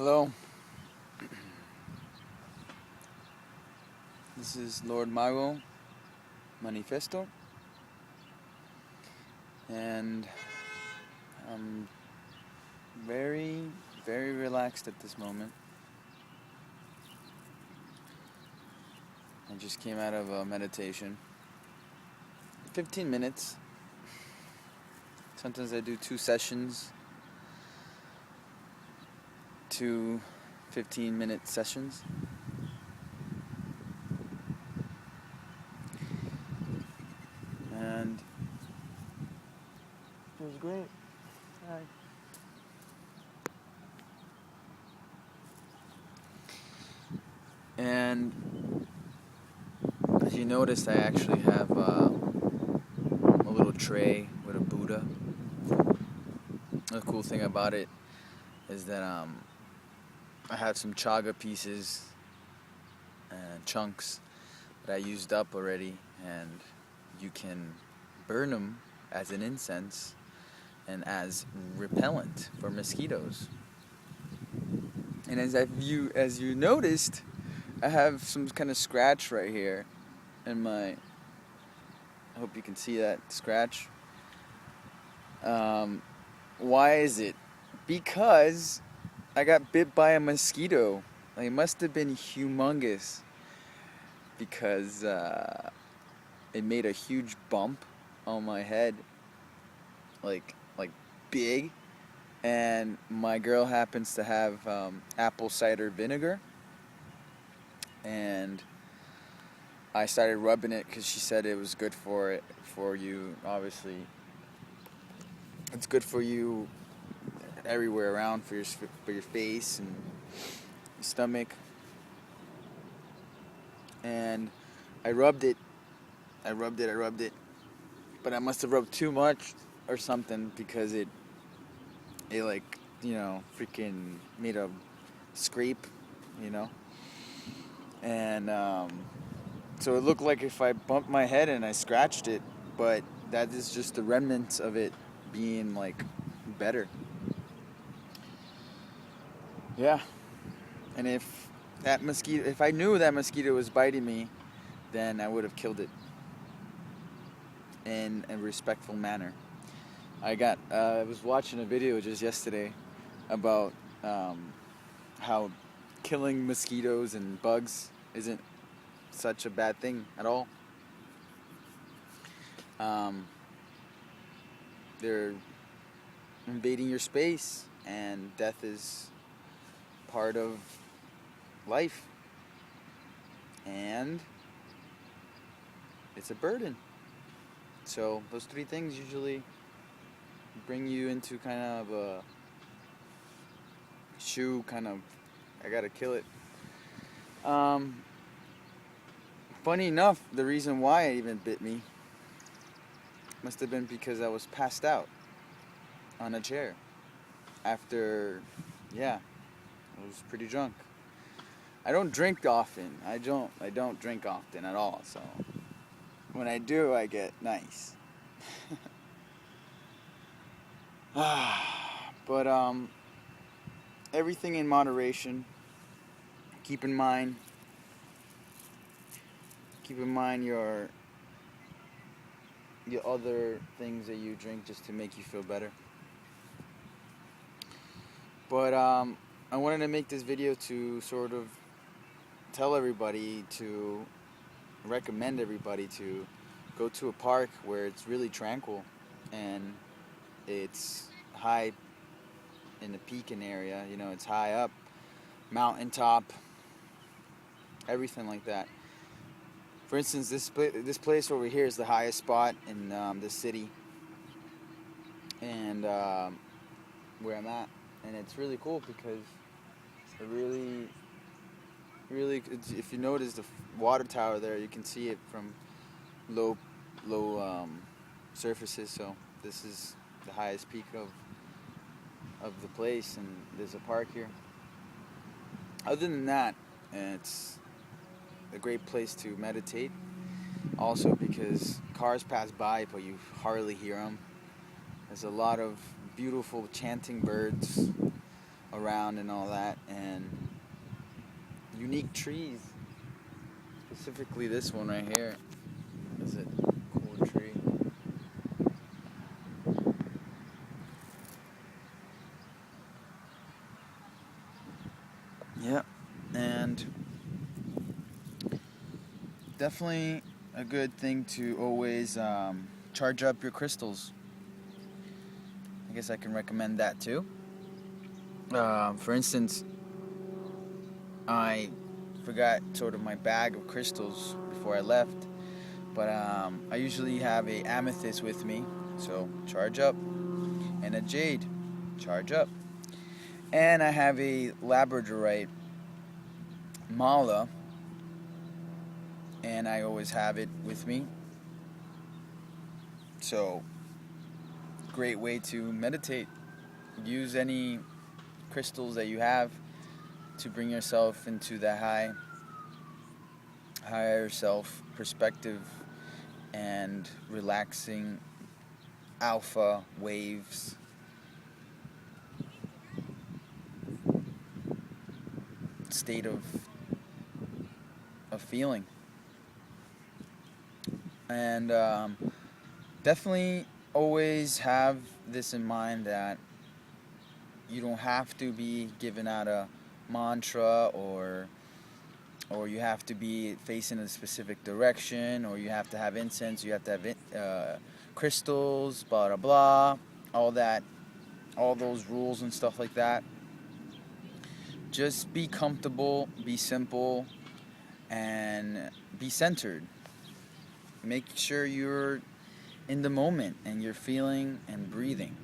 Hello, this is Lord Mago Manifesto, and I'm very, very relaxed at this moment. I just came out of a meditation. 15 minutes. Sometimes I do 2 sessions, 2 15-minute sessions. And it was great. Hi. And as you noticed, I actually have a little tray with a Buddha. The cool thing about it is that I have some Chaga pieces and chunks that I used up already, and you can burn them as an incense and as repellent for mosquitoes. And as you noticed, I have some kind of scratch right here in my. I hope you can see that scratch. Why is it? Because I got bit by a mosquito. Like, it must have been humongous, because it made a huge bump on my head, like big. And my girl happens to have apple cider vinegar, and I started rubbing it because she said it was good for you. Obviously, it's good for you everywhere around, for your face and your stomach. And I rubbed it, but I must have rubbed too much or something, because it like, freaking made a scrape, and so it looked like if I bumped my head and I scratched it, but that is just the remnants of it being like better. Yeah. And if I knew that mosquito was biting me, then I would have killed it in a respectful manner. I was watching a video just yesterday about how killing mosquitoes and bugs isn't such a bad thing at all. They're invading your space, and death is part of life, and it's a burden. So those 3 things usually bring you into kind of a I gotta kill it. Funny enough, the reason why it even bit me must have been because I was passed out on a chair after, I was pretty drunk. I don't drink often. I don't drink often at all. So when I do, I get nice. But everything in moderation. Keep in mind your other things that you drink just to make you feel better. But I wanted to make this video to sort of tell everybody, to recommend everybody to go to a park where it's really tranquil and it's high in the peaking area. It's high up, mountaintop, everything like that. For instance, this place over here is the highest spot in the city, and where I'm at, and it's really cool because it really, if you notice the water tower there, you can see it from low surfaces. So this is the highest peak of the place, and there's a park here. Other than that, it's a great place to meditate. Also because cars pass by, but you hardly hear them. There's a lot of beautiful chanting birds, around and all that, and unique trees. Specifically this one right here. Is it a cool tree? Yep, and definitely a good thing to always charge up your crystals. I guess I can recommend that too. For instance, I forgot sort of my bag of crystals before I left, but I usually have a amethyst with me, so charge up, and a jade, charge up, and I have a labradorite mala, and I always have it with me. So, great way to meditate. Use any crystals that you have to bring yourself into the higher self perspective and relaxing alpha waves. State of feeling. And definitely always have this in mind that you don't have to be giving out a mantra, or you have to be facing a specific direction, or you have to have incense, you have to have crystals, blah blah blah, all those rules and stuff like that. Just be comfortable, be simple, and be centered. Make sure you're in the moment and you're feeling and breathing.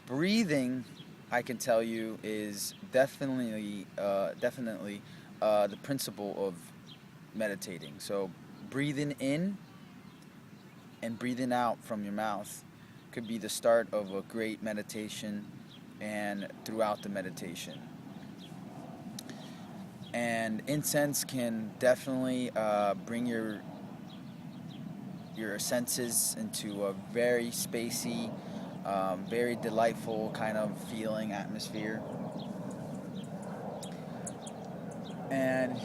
Breathing, I can tell you, is definitely the principle of meditating. So breathing in and breathing out from your mouth could be the start of a great meditation and throughout the meditation. And incense can definitely bring your senses into a very spacey, very delightful kind of feeling atmosphere. And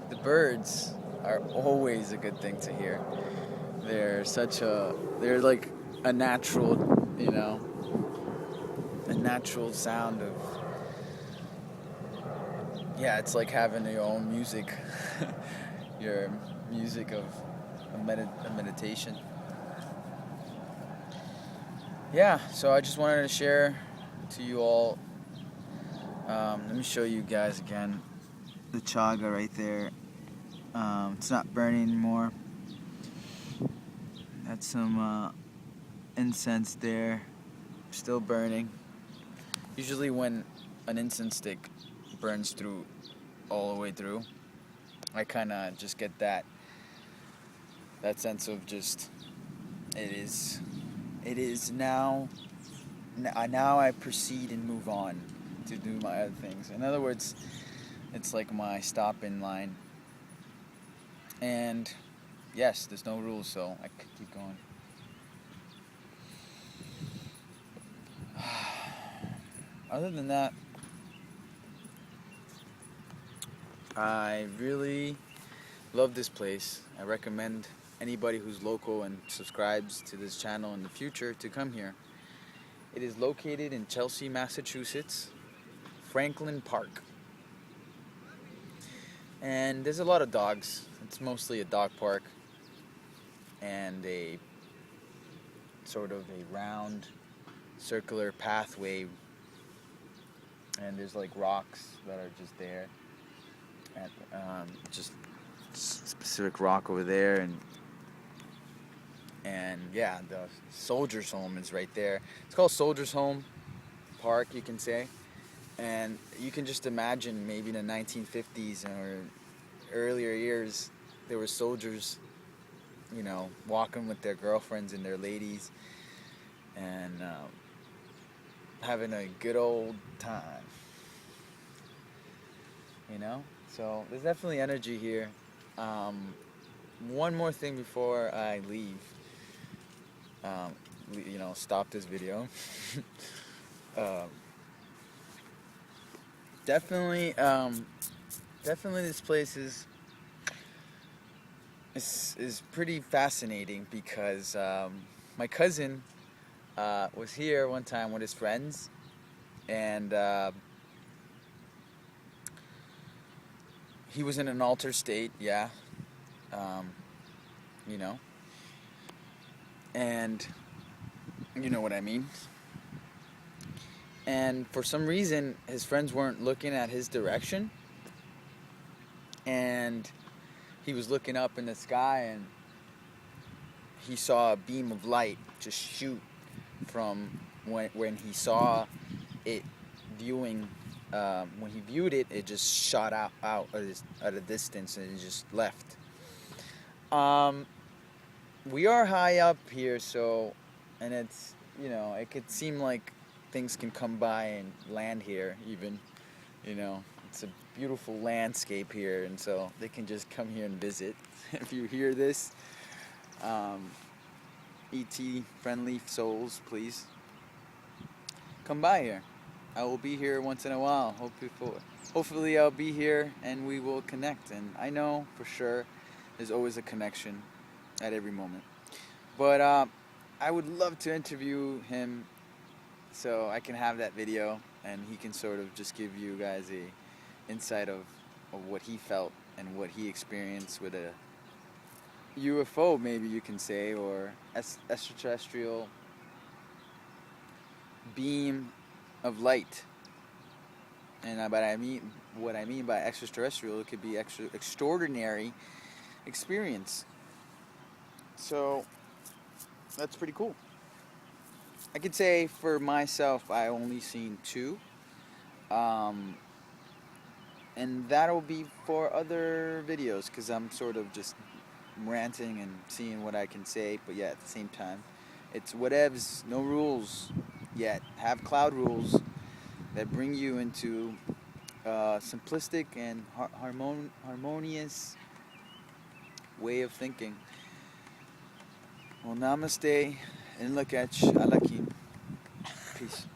the birds are always a good thing to hear. They're like a natural, a natural sound of, yeah, it's like having your own music, your music of a meditation. Yeah, so I just wanted to share to you all. Let me show you guys again the chaga right there. It's not burning anymore. That's some incense there, still burning. Usually when an incense stick burns through all the way through, I kind of just get that sense of just it is now I proceed and move on to do my other things. In other words, it's like my stop in line. And yes, there's no rules, so I could keep going. Other than that, I really love this place. I recommend anybody who's local and subscribes to this channel in the future to come here. It is located in Chelsea, Massachusetts, Franklin Park. And there's a lot of dogs. It's mostly a dog park and a sort of a round circular pathway, and there's like rocks that are just there, and just specific rock over there, and yeah, the Soldiers Home is right there. It's called Soldiers Home Park, you can say. And you can just imagine maybe in the 1950s or earlier years, there were soldiers, walking with their girlfriends and their ladies and having a good old time. So there's definitely energy here. One more thing before I leave. Stop this video. Definitely, definitely this place is pretty fascinating because my cousin was here one time with his friends, and he was in an altered state, yeah, um, you know, and you know what I mean. And for some reason, his friends weren't looking at his direction, and he was looking up in the sky, and he saw a beam of light just shoot from when he saw it viewing. When he viewed it, it just shot out at a distance, and it just left. Um, we are high up here, so, and it's, it could seem like things can come by and land here, even, it's a beautiful landscape here, and so they can just come here and visit. If you hear this, ET friendly souls, please come by here. I will be here once in a while. Hopefully I'll be here and we will connect. And I know for sure there's always a connection at every moment. But I would love to interview him so I can have that video and he can sort of just give you guys a insight of what he felt and what he experienced with a UFO, maybe you can say, or extraterrestrial beam of light. And what I mean by extraterrestrial, it could be extraordinary experience. So that's pretty cool. I could say for myself, I only seen two, and that'll be for other videos because I'm sort of just ranting and seeing what I can say, but yeah, at the same time, it's whatevs, no rules yet. Have cloud rules that bring you into simplistic and harmonious way of thinking. Well, namaste and lak'ech, alakin. Peace.